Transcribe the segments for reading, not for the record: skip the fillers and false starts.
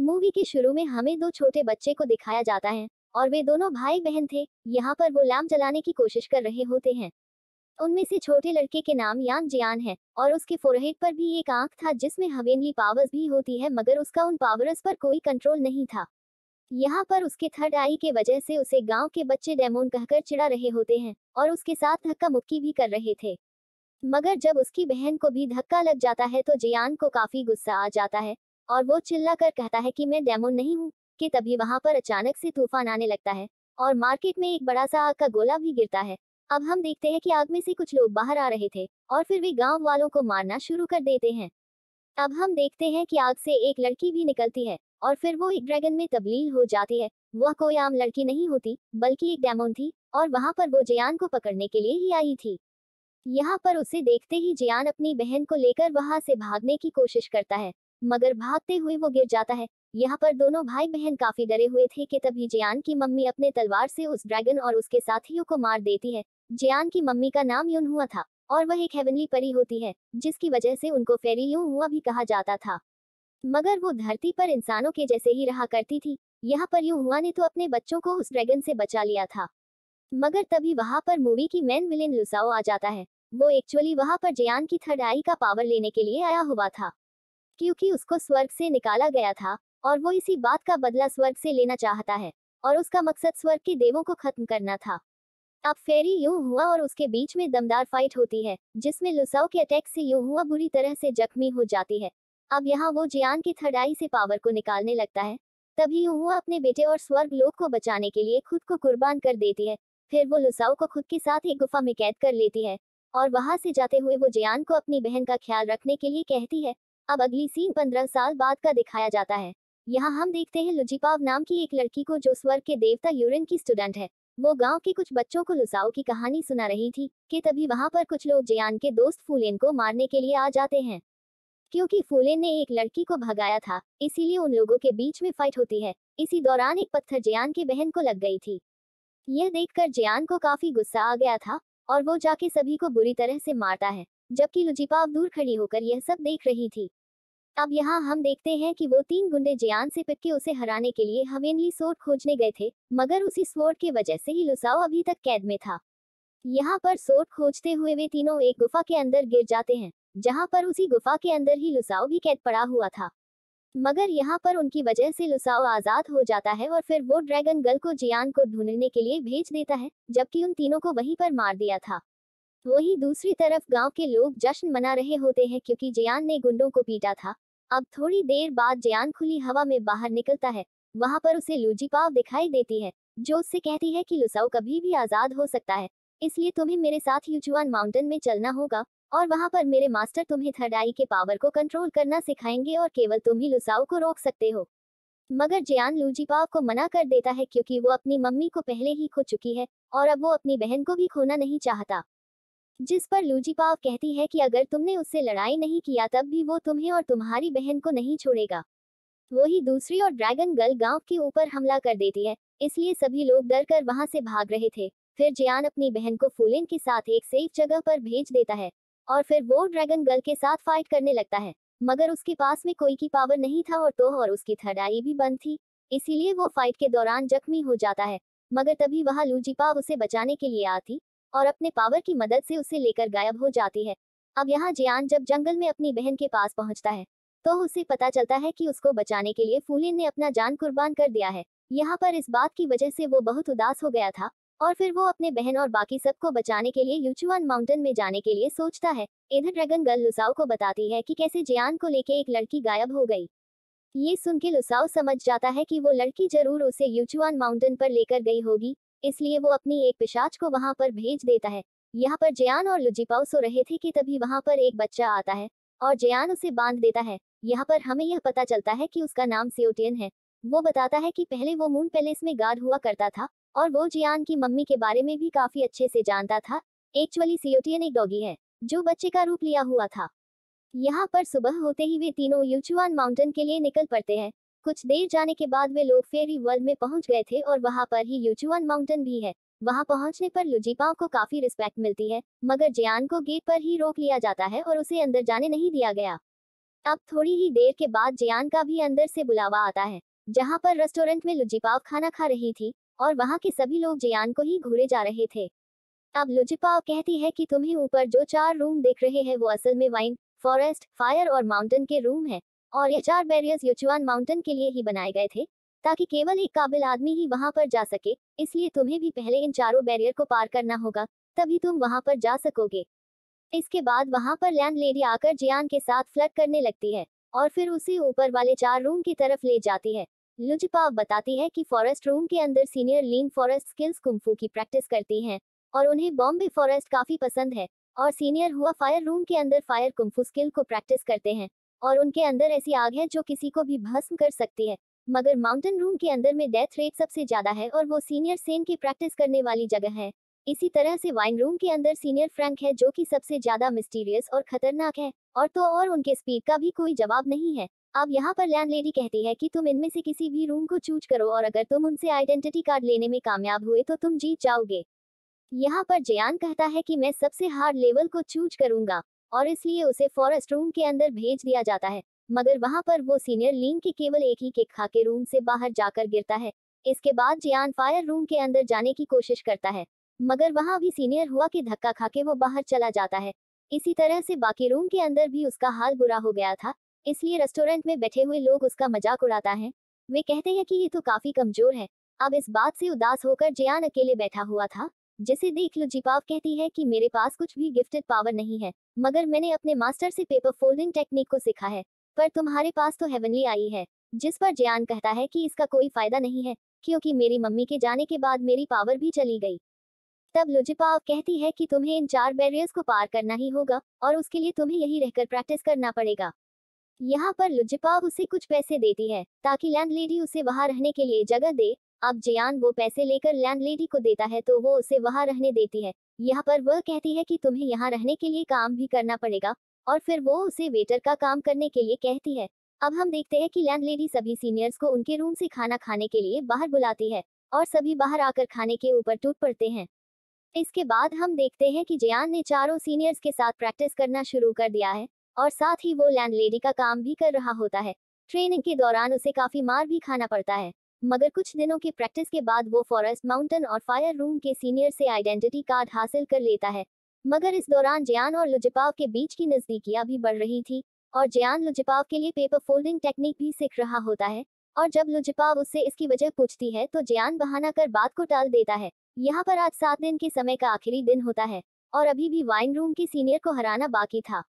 Movie के शुरू में हमें दो छोटे बच्चे को दिखाया जाता है और वे दोनों भाई बहन थे। यहाँ पर वो लैंप जलाने की कोशिश कर रहे होते हैं। उनमें से छोटे लड़के के नाम यान जियान है और उसके फोरहेड पर भी एक आंख था जिसमें हवेनली पावर्स भी होती है, मगर उसका उन पावर्स पर कोई कंट्रोल नहीं था। यहाँ पर उसके थर्ड आई के वजह से उसे गांव के बच्चे डेमोन कहकर चिढ़ा रहे होते हैं और उसके साथ धक्का मुक्की भी कर रहे थे। मगर जब उसकी बहन को भी धक्का लग जाता है तो जियान को काफी गुस्सा आ जाता है और वो चिल्लाकर कहता है कि मैं डेमोन नहीं हूँ। कि तभी वहां पर अचानक से तूफान आने लगता है और मार्केट में एक बड़ा सा आग का गोला भी गिरता है। अब हम देखते हैं कि आग में से कुछ लोग बाहर आ रहे थे और फिर वे गांव वालों को मारना शुरू कर देते हैं। अब हम देखते हैं कि आग से एक लड़की भी निकलती है और फिर वो एक ड्रैगन में तब्दील हो जाती है। वह कोई आम लड़की नहीं होती बल्कि एक डेमोन थी और वहां पर वो जियान को पकड़ने के लिए ही आई थी। यहाँ पर उसे देखते ही जियान अपनी बहन को लेकर वहां से भागने की कोशिश करता है, मगर भागते हुए वो गिर जाता है। यहाँ पर दोनों भाई बहन काफी डरे हुए थे कि तभी जियान की मम्मी अपने तलवार से उस ड्रैगन और उसके साथियों को मार देती है। जियान की मम्मी का नाम यून हुआ था और वह एक हेवनली परी होती है, जिसकी वजह से उनको फेरी यूं हुआ भी कहा जाता था। मगर वो धरती पर इंसानों के जैसे ही रहा करती थी। यहाँ पर यूं हुआ ने तो अपने बच्चों को उस ड्रैगन से बचा लिया था। मगर तभी वहां पर मूवी की मेन विलेन लुसाओ आ जाता है। वो एक्चुअली वहां पर जियान की थर्ड आई का पावर लेने के लिए आया हुआ था, क्योंकि उसको स्वर्ग से निकाला गया था और वो इसी बात का बदला स्वर्ग से लेना चाहता है और उसका मकसद स्वर्ग के देवों को खत्म करना था। अब फेरी यूं हुआ और उसके बीच में दमदार फाइट होती है जिसमें लुसाओ के अटैक से यूं हुआ बुरी तरह से जख्मी हो जाती है। अब यहाँ वो जियान की थर्ड आई से पावर को निकालने लगता है। तभी यूं हुआ अपने बेटे और स्वर्ग लोक को बचाने के लिए खुद को कुर्बान कर देती है। फिर वो लुसाओ को खुद के साथ एक गुफा में कैद कर लेती है और वहां से जाते हुए वो जियान को अपनी बहन का ख्याल रखने के लिए कहती है। अब अगली सीन 15 साल बाद का दिखाया जाता है। यहाँ हम देखते हैं लुजिपाव नाम की एक लड़की को जो स्वर्ग के देवता यूरेन की स्टूडेंट है। वो गांव के कुछ बच्चों को लुसाओ की कहानी सुना रही थी कि तभी वहां पर कुछ लोग जियान के दोस्त फूलेन को मारने के लिए आ जाते हैं। क्योंकि फूलेन ने एक लड़की को भगाया था, इसीलिए उन लोगों के बीच में फाइट होती है। इसी दौरान एक पत्थर जियान की बहन को लग गई थी। यह देखकर जियान को काफी गुस्सा आ गया था और वो जाके सभी को बुरी तरह से मारता है, जबकि लुजिपाव दूर खड़ी होकर यह सब देख रही थी। अब यहाँ हम देखते हैं कि वो तीन गुंडे जियान से पिट के उसे हराने के लिए हवेनली स्वॉर्ड खोजने गए थे, मगर उसी स्वॉर्ड की वजह से ही लुसाओ अभी तक कैद में था। यहाँ पर स्वॉर्ड खोजते हुए वे तीनों एक गुफा के अंदर गिर जाते हैं, जहाँ पर उसी गुफा के अंदर ही लुसाओ भी कैद पड़ा हुआ था। मगर यहाँ पर उनकी वजह से लुसाओ आजाद हो जाता है और फिर वो ड्रैगन गर्ल को जियान को ढूंढने के लिए भेज देता है, जबकि उन तीनों को वहीं पर मार दिया था। वहीं दूसरी तरफ गांव के लोग जश्न मना रहे होते हैं क्योंकि जियान ने गुंडों को पीटा था। अब थोड़ी देर बाद जियान खुली हवा में बाहर निकलता है। वहां पर उसे लूजीपाव दिखाई देती है, जो उससे कहती है कि लुसाओ कभी भी आजाद हो सकता है, इसलिए तुम्हें मेरे साथ यूचुआन माउंटेन में चलना होगा और वहां पर मेरे मास्टर तुम्हें थर्ड आई के पावर को कंट्रोल करना सिखाएंगे और केवल तुम ही लुसाओ को रोक सकते हो। मगर जियान लूजीपाव को मना कर देता है क्योंकि वो अपनी मम्मी को पहले ही खो चुकी है और अब वो अपनी बहन को भी खोना नहीं चाहता। जिस पर लूजीपाव कहती है कि अगर तुमने उससे लड़ाई नहीं किया तब भी वो तुम्हें और तुम्हारी बहन को नहीं छोड़ेगा। वही दूसरी और ड्रैगन गर्ल गांव के ऊपर हमला कर देती है, इसलिए सभी लोग डर कर वहां से भाग रहे थे। फिर जियान अपनी बहन को फूलेन के साथ एक सेफ जगह पर भेज देता है और फिर वो ड्रैगन गर्ल के साथ फाइट करने लगता है, मगर उसके पास में कोई की पावर नहीं था और उसकी थर्ड आई भी बंद थी, इसीलिए वो फाइट के दौरान जख्मी हो जाता है। मगर तभी वहां लूजीपाव उसे बचाने के लिए आती और अपने पावर की मदद से उसे लेकर गायब हो जाती है। अब यहाँ जियान जब जंगल में अपनी बहन के पास पहुंचता है तो उसे पता चलता है कि उसको बचाने के लिए फूलेन ने अपना जान कुर्बान कर दिया है। यहाँ पर इस बात की वजह से वो बहुत उदास हो गया था और फिर वो अपने बहन और बाकी सबको बचाने के लिए यूचुआन माउंटेन में जाने के लिए सोचता है। इधर ड्रैगन गर्ल लुसाओ को बताती है कि कैसे जियान को लेके एक लड़की गायब हो गई। ये सुन के लुसाओ समझ जाता है कि वो लड़की जरूर उसे यूचुआन माउंटेन पर लेकर गई होगी, इसलिए वो अपनी एक पिशाच को वहां पर भेज देता है। यहाँ पर जियान और लुजिपाओ सो रहे थे कि तभी वहां पर एक बच्चा आता है और जियान उसे बांध देता है। यहाँ पर हमें यह पता चलता है कि उसका नाम सियोटियन है। वो बताता है कि पहले वो मून पैलेस में गार्ड हुआ करता था और वो जियान की मम्मी के बारे में भी काफी अच्छे से जानता था। एक्चुअली सियोटियन एक डॉगी है जो बच्चे का रूप लिया हुआ था। यहाँ पर सुबह होते ही वे तीनों यूचुआन माउंटेन के लिए निकल पड़ते हैं। कुछ देर जाने के बाद वे लोग फेरी वर्ल्ड में पहुंच गए थे और वहां पर ही यूचुआन माउंटेन भी है। वहां पहुंचने पर लुजिपाओ को काफी रिस्पेक्ट मिलती है, मगर जियान को गेट पर ही रोक लिया जाता है और उसे अंदर जाने नहीं दिया गया। अब थोड़ी ही देर के बाद जियान का भी अंदर से बुलावा आता है, जहां पर रेस्टोरेंट में लुजिपाव खाना खा रही थी और वहां के सभी लोग जियान को ही घूरे जा रहे थे। अब लुजिपाव कहती है कि तुम्हें ऊपर जो 4 रूम दिख रहे हैं वो असल में वाइन, फॉरेस्ट, फायर और माउंटेन के रूम है, और ये 4 बैरियर्स युचुआन माउंटेन के लिए ही बनाए गए थे, ताकि केवल एक काबिल आदमी ही वहां पर जा सके। इसलिए तुम्हें भी पहले इन चारों बैरियर को पार करना होगा, तभी तुम वहां पर जा सकोगे। इसके बाद वहां पर लैंडलेडी आकर जियान के साथ फ्लर्ट करने लगती है और फिर उसे ऊपर वाले 4 रूम की तरफ ले जाती है। लुजिपाव बताती है कि फॉरेस्ट रूम के अंदर सीनियर लीन फॉरेस्ट स्किल्स कुंफू की प्रैक्टिस करती हैं और उन्हें बॉम्बे फॉरेस्ट काफी पसंद है, और सीनियर हुआ फायर रूम के अंदर फायर कुंफू स्किल को प्रैक्टिस करते हैं और उनके अंदर ऐसी आग है जो किसी को भी भस्म कर सकती है। मगर माउंटेन रूम के अंदर में डेथ रेट सबसे ज्यादा है और वो सीनियर सेन की प्रैक्टिस करने वाली जगह है। इसी तरह से वाइन रूम के अंदर सीनियर फ्रैंक है जो कि सबसे ज्यादा मिस्टीरियस और खतरनाक है, और उनके स्पीड का भी कोई जवाब नहीं है। अब यहाँ पर लैंडलेडी कहती है कि तुम इनमें से किसी भी रूम को चूज करो और अगर तुम उनसे आइडेंटिटी कार्ड लेने में कामयाब हुए तो तुम जीत जाओगे। यहाँ पर जियान कहता है कि मैं सबसे हार्ड लेवल को चूज करूंगा, और इसलिए उसे फॉरेस्ट रूम के अंदर भेज दिया जाता है। मगर वहां पर वो सीनियर लीन के केवल एक ही किक खा के रूम से बाहर जाकर गिरता है। इसके बाद जियान फायर रूम के अंदर जाने की कोशिश करता है, मगर वहां भी सीनियर हुआ कि धक्का खा के वो बाहर चला जाता है। इसी तरह से बाकी रूम के अंदर भी उसका हाल बुरा हो गया था, इसलिए रेस्टोरेंट में बैठे हुए लोग उसका मजाक उड़ाता है। वे कहते हैं कि ये तो काफी कमजोर है। अब इस बात से उदास होकर जियान अकेले बैठा हुआ था, जिसे देख लुजिपाव कहती है कि मेरे पास कुछ भी गिफ्टेड पावर नहीं है, मगर मैंने अपने मास्टर से पेपर फोल्डिंग टेक्निक को सीखा है, पर तुम्हारे पास तो हेवनली आई है। जिस पर जियान कहता है कि इसका कोई फायदा नहीं है, क्योंकि मेरी मम्मी के जाने के बाद मेरी पावर भी चली गई। तब लुजिपाव कहती है कि तुम्हें इन 4 बैरियर्स को पार करना ही होगा और उसके लिए तुम्हें यही रहकर प्रैक्टिस करना पड़ेगा। यहाँ पर लुजिपाव उसे कुछ पैसे देती है ताकि लैंडलेडी उसे वहां रहने के लिए जगह दे। अब जियान वो पैसे लेकर लैंडलेडी को देता है तो वो उसे वहां रहने देती है। यहाँ पर वह कहती है कि तुम्हें यहाँ रहने के लिए काम भी करना पड़ेगा, और फिर वो उसे वेटर का काम करने के लिए कहती है। अब हम देखते हैं कि लैंडलेडी सभी सीनियर्स को उनके रूम से खाना खाने के लिए बाहर बुलाती है और सभी बाहर आकर खाने के ऊपर टूट पड़ते हैं। इसके बाद हम देखते हैं कि जियान ने चारों सीनियर्स के साथ प्रैक्टिस करना शुरू कर दिया है और साथ ही वो लैंडलेडी का काम भी कर रहा होता है। ट्रेनिंग के दौरान उसे काफी मार भी खाना पड़ता है, मगर कुछ दिनों की प्रैक्टिस के बाद वो फॉरेस्ट, माउंटेन और फायर रूम के सीनियर से आइडेंटिटी कार्ड हासिल कर लेता है। मगर इस दौरान जियान और लुजिपाव के बीच की नजदीकियां भी बढ़ रही थी और जियान लुजिपाव के लिए पेपर फोल्डिंग टेक्निक भी सीख रहा होता है। और जब लुजिपाव उससे इसकी वजह पूछती है तो जियान बहाना कर बात को टाल देता है। यहाँ पर आज 7 दिन के समय का आखिरी दिन होता है और अभी भी वाइन रूम के सीनियर को हराना बाकी था।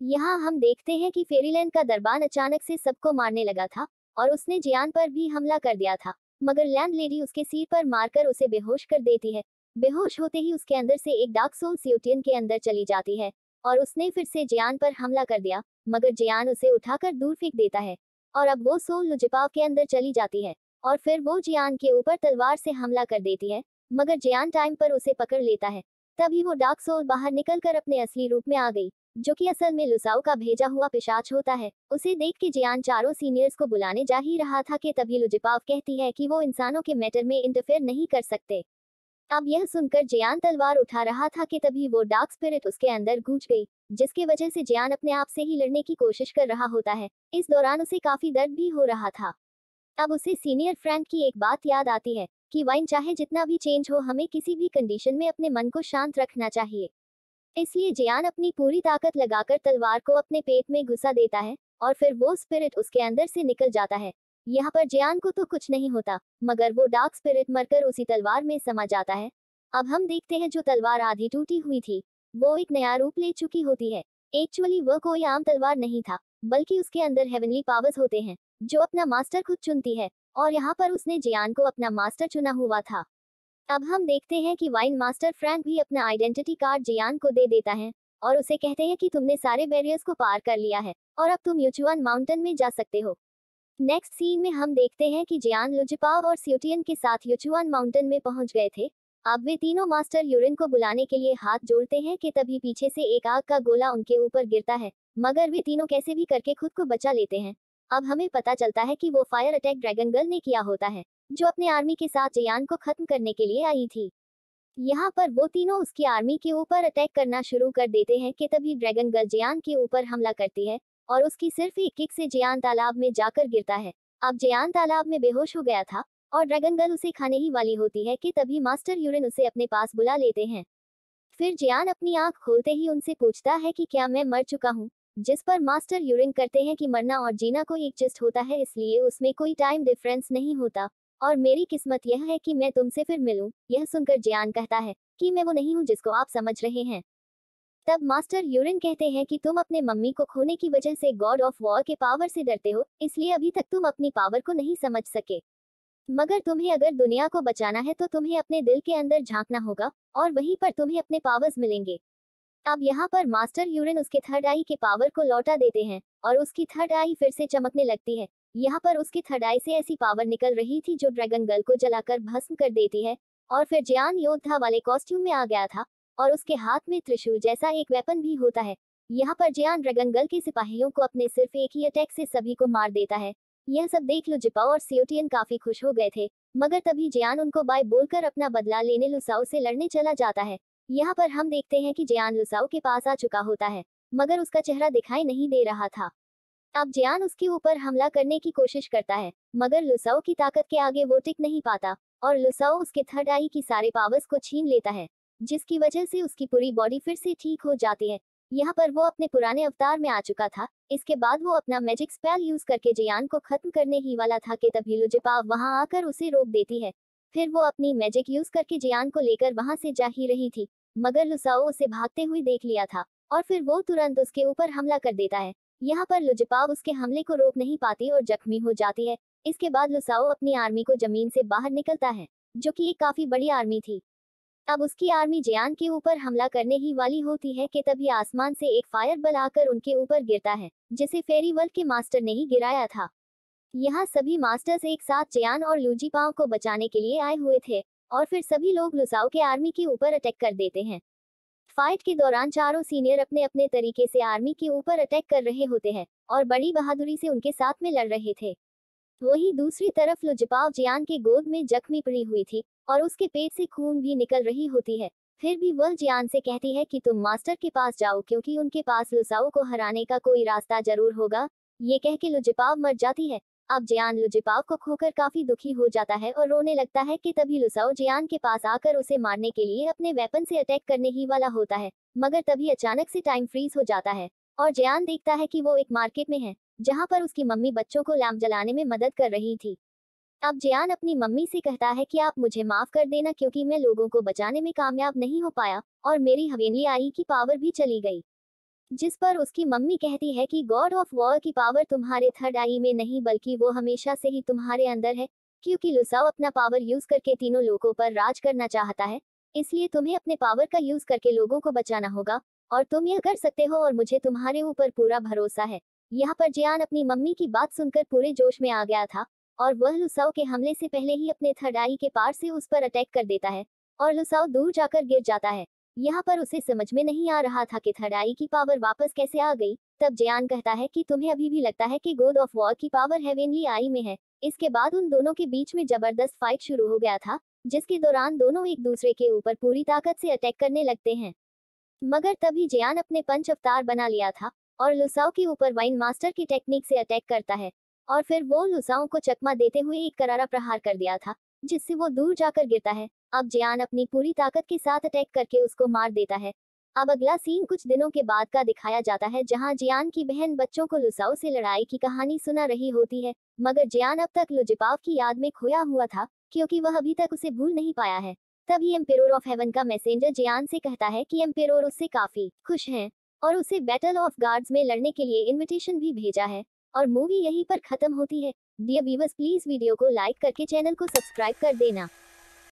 यहाँ हम देखते हैं कि फेरीलैंड का दरबान अचानक से सबको मारने लगा था और उसने जियान पर भी हमला कर दिया था, मगर लैंडलेडी उसके सिर पर मारकर उसे बेहोश कर देती है। बेहोश होते ही उसके अंदर से एक डार्क सोल स्यूटियन के अंदर चली जाती है और उसने फिर से जियान पर हमला कर दिया, मगर जियान उसे उठाकर दूर फेंक देता है और अब वो सोल लुजिपाव के अंदर चली जाती है और फिर वो जियान के ऊपर तलवार से हमला कर देती है, मगर जियान टाइम पर उसे पकड़ लेता है। तभी वो डार्क सोल बाहर निकलकर अपने असली रूप में आ गई, जो कि असल में लुसाओ का भेजा हुआ पिशाच होता है। उसे देख के जियान चारों सीनियर्स को बुलाने जा ही रहा था कि तभी लुजिपाव कहती है कि वो इंसानों के मैटर में इंटरफेयर नहीं कर सकते। अब यह सुनकर जियान तलवार उठा रहा था कि तभी वो डार्क स्पिरिट उसके अंदर घुस गई, जिसकी वजह से जियान अपने आप से ही लड़ने की कोशिश कर रहा होता है। इस दौरान उसे काफी दर्द भी हो रहा था। अब उसे सीनियर फ्रैंक की एक बात याद आती है कि वाइन चाहे जितना भी चेंज हो, हमें किसी भी कंडीशन में अपने मन को शांत रखना चाहिए। इसलिए जियान अपनी पूरी ताकत लगाकर तलवार को अपने पेट में घुसा देता है और फिर वो स्पिरिट उसके अंदर से निकल जाता है। यहाँ पर जियान को तो कुछ नहीं होता, मगर वो डार्क स्पिरिट मरकर उसी तलवार में समा जाता है। अब हम देखते हैं जो तलवार आधी टूटी हुई थी वो एक नया रूप ले चुकी होती है। एक्चुअली वह कोई आम तलवार नहीं था, बल्कि उसके अंदर हेवनली पावर्स होते हैं जो अपना मास्टर खुद चुनती है, और यहाँ पर उसने जियान को अपना मास्टर चुना हुआ था। अब हम देखते हैं कि वाइन मास्टर फ्रैंक भी अपना आइडेंटिटी कार्ड जियान को दे देता है और उसे कहते हैं कि तुमने सारे बैरियर्स को पार कर लिया है और अब तुम युचुआन माउंटेन में जा सकते हो। नेक्स्ट सीन में हम देखते हैं कि जियान लुजिपाव और स्यूटियन के साथ युचुआन माउंटेन में पहुंच गए थे। अब वे तीनों मास्टर यूरिन को बुलाने के लिए हाथ जोड़ते हैं कि तभी पीछे से एक आग का गोला उनके ऊपर गिरता है, मगर वे तीनों कैसे भी करके खुद को बचा लेते हैं। अब हमें पता चलता है कि वो फायर अटैक ड्रैगन गर्ल ने किया होता है, जो अपने आर्मी के साथ जियान को खत्म करने के लिए आई थी। यहाँ पर वो तीनों उसकी आर्मी के ऊपर अटैक करना शुरू कर देते हैं कि तभी ड्रैगन गर्ल जियान के ऊपर हमला करती है और उसकी सिर्फ एक किक से जियान तालाब में जाकर गिरता है। अब जियान तालाब में बेहोश हो गया था और ड्रैगन गर्ल उसे खाने ही वाली होती है कि तभी मास्टर यूरिन उसे अपने पास बुला लेते हैं। फिर जियान अपनी आंख खोलते ही उनसे पूछता है कि क्या मैं मर चुका हूँ, जिस पर मास्टर यूरिन करते हैं कि मरना और जीना को एक जस्ट होता है, इसलिए उसमें कोई टाइम डिफरेंस नहीं होता और मेरी किस्मत यह है कि मैं तुमसे फिर मिलूं। यह सुनकर जियान कहता है कि मैं वो नहीं हूँ जिसको आप समझ रहे हैं। तब मास्टर यूरिन कहते हैं कि तुम अपने मम्मी को खोने की वजह से गॉड ऑफ वॉर के पावर से डरते हो, इसलिए अभी तक तुम अपनी पावर को नहीं समझ सके। मगर तुम्हें अगर दुनिया को बचाना है तो तुम्हें अपने दिल के अंदर झांकना होगा और वहीं पर तुम्हें अपने पावर्स मिलेंगे। अब यहाँ पर मास्टर यूरिन उसके थर्ड आई के पावर को लौटा देते हैं और उसकी थर्ड आई फिर से चमकने लगती है। यहाँ पर उसकी थर्ड आई से ऐसी पावर निकल रही थी जो ड्रैगन गर्ल को जलाकर भस्म कर देती है। और फिर जियान योद्धा वाले कॉस्ट्यूम में आ गया था और उसके हाथ में त्रिशूल जैसा एक वेपन भी होता है। यहाँ पर जियान ड्रैगन गर्ल के सिपाहियों को अपने सिर्फ एक ही अटैक से सभी को मार देता है। यह सब देख लुजिपाओ और सियोटियन काफी खुश हो गए थे, मगर तभी जियान उनको बाय बोलकर अपना बदला लेने लुसाओ से लड़ने चला जाता है। यहाँ पर हम देखते हैं कि जियान लुसाओ के पास आ चुका होता है, मगर उसका चेहरा दिखाई नहीं दे रहा था। अब जियान उसके ऊपर हमला करने की कोशिश करता है, मगर लुसाओ की ताकत के आगे वो टिक नहीं पाता और लुसाओ उसके थर्ड आई की सारे पावर्स को छीन लेता है, जिसकी वजह से उसकी पूरी बॉडी फिर से ठीक हो जाती है। यहाँ पर वो अपने पुराने अवतार में आ चुका था। इसके बाद वो अपना मैजिक स्पेल यूज करके जियान को खत्म करने ही वाला था कि तभी लुजिपाव वहां आकर उसे रोक देती है। फिर वो अपनी मैजिक यूज करके जियान को लेकर वहां से जा ही रही थी, मगर लुसाओ उसे भागते हुए देख लिया था और फिर वो तुरंत उसके ऊपर हमला कर देता है। यहाँ पर लुजिपाव उसके हमले को रोक नहीं पाती और जख्मी हो जाती है। इसके बाद लुसाओ अपनी आर्मी को जमीन से बाहर निकलता है, जो कि एक काफी बड़ी आर्मी थी। अब उसकी आर्मी जियान के ऊपर हमला करने ही वाली होती है कि तभी आसमान से एक फायर बल आकर उनके ऊपर गिरता है, जिसे फेरी वर्ल्ड के मास्टर ने ही गिराया था। यहाँ सभी मास्टर्स एक साथ जियान और लुजिपाव को बचाने के लिए आए हुए थे और फिर सभी लोग लुसाओ के आर्मी के ऊपर अटैक कर देते हैं। फाइट के दौरान चारों सीनियर अपने अपने तरीके से आर्मी के ऊपर अटैक कर रहे होते हैं और बड़ी बहादुरी से उनके साथ में लड़ रहे थे। वहीं दूसरी तरफ लुजिपाव जियान के गोद में जख्मी पड़ी हुई थी और उसके पेट से खून भी निकल रही होती है। फिर भी वह जियान से कहती है कि तुम मास्टर के पास जाओ, क्योंकि उनके पास लुसाओ को हराने का कोई रास्ता जरूर होगा। ये कह के लुजिपाव मर जाती है। अब जियान लुजिपाव को खोकर काफी दुखी हो जाता है और रोने लगता है कि तभी लुसाओ जियान के पास आकर उसे मारने के लिए अपने वेपन से अटैक करने ही वाला होता है, मगर तभी अचानक से टाइम फ्रीज हो जाता है और जियान देखता है कि वो एक मार्केट में है, जहाँ पर उसकी मम्मी बच्चों को लैंप जलाने में मदद कर रही थी। अब जियान अपनी मम्मी से कहता है कि आप मुझे माफ कर देना, क्योंकि मैं लोगों को बचाने में कामयाब नहीं हो पाया और मेरी हवेली आई की पावर भी चली गई। जिस पर उसकी मम्मी कहती है कि गॉड ऑफ वॉर की पावर तुम्हारे थर्ड आई में नहीं बल्कि वो हमेशा से ही तुम्हारे अंदर है, क्योंकि लुसाओ अपना पावर यूज करके तीनों लोगों पर राज करना चाहता है, इसलिए तुम्हें अपने पावर का यूज करके लोगों को बचाना होगा और तुम यह कर सकते हो और मुझे तुम्हारे ऊपर पूरा भरोसा है। यहाँ पर जियान अपनी मम्मी की बात सुनकर पूरे जोश में आ गया था और वह लुसाओ के हमले से पहले ही अपने थर्ड आई के पार से उस पर अटैक कर देता है और लुसाओ दूर जाकर गिर जाता है। यहाँ पर उसे समझ में नहीं आ रहा था कि थर्ड आई की पावर वापस कैसे आ गई। तब जियान कहता है कि तुम्हें अभी भी लगता है कि गॉड ऑफ वॉर की पावर हेवेनली आई में है। इसके बाद उन दोनों के बीच में जबरदस्त फाइट शुरू हो गया था, जिसके दौरान दोनों एक दूसरे के ऊपर पूरी ताकत से अटैक करने लगते हैं। मगर तभी जियान अपने पंच अवतार बना लिया था और लुसाओ के ऊपर वाइन मास्टर की टेक्निक से अटैक करता है और फिर वो लुसाओ को चकमा देते हुए एक करारा प्रहार कर दिया था, जिससे वो दूर जाकर गिरता है। अब जियान अपनी पूरी ताकत के साथ अटैक करके उसको मार देता है। अब अगला सीन कुछ दिनों के बाद का दिखाया जाता है, जहां जियान की बहन बच्चों को लुसाओ से लड़ाई की कहानी सुना रही होती है, मगर जियान अब तक लुजिपाव की याद में खोया हुआ था, क्योंकि वह अभी तक उसे भूल नहीं पाया है। तभी एम्पेरोर ऑफ हेवन का मैसेंजर जियान से कहता है कि एम्पेरोर उससे काफी खुश हैं और उसे बैटल ऑफ गार्ड्स में लड़ने के लिए इनविटेशन भी भेजा है। और मूवी यहीं पर खत्म होती है। डियर व्यूअर्स, प्लीज वीडियो को लाइक करके चैनल को सब्सक्राइब कर देना।